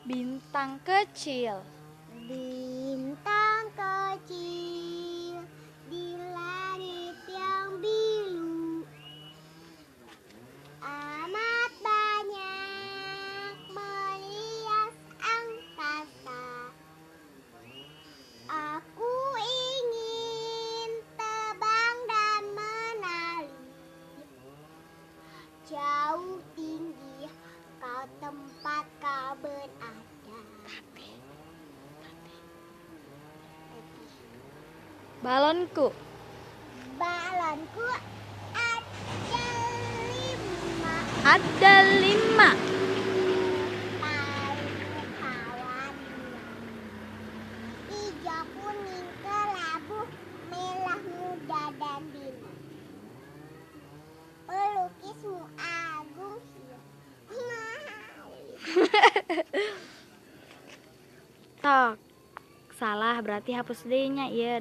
Bintang kecil. Bintang kecil di langit yang biru, amat banyak merias angkasa. Aku ingin terbang dan menari jauh tinggi kau tempat kau berada. Balonku. Balonku ada 5. Ada 5. Paling kawan 2. Hijau, kuning, kelabu, merah, muda, dan biru. Pelukismu agung. Tok. Salah berarti hapus D-nya ya.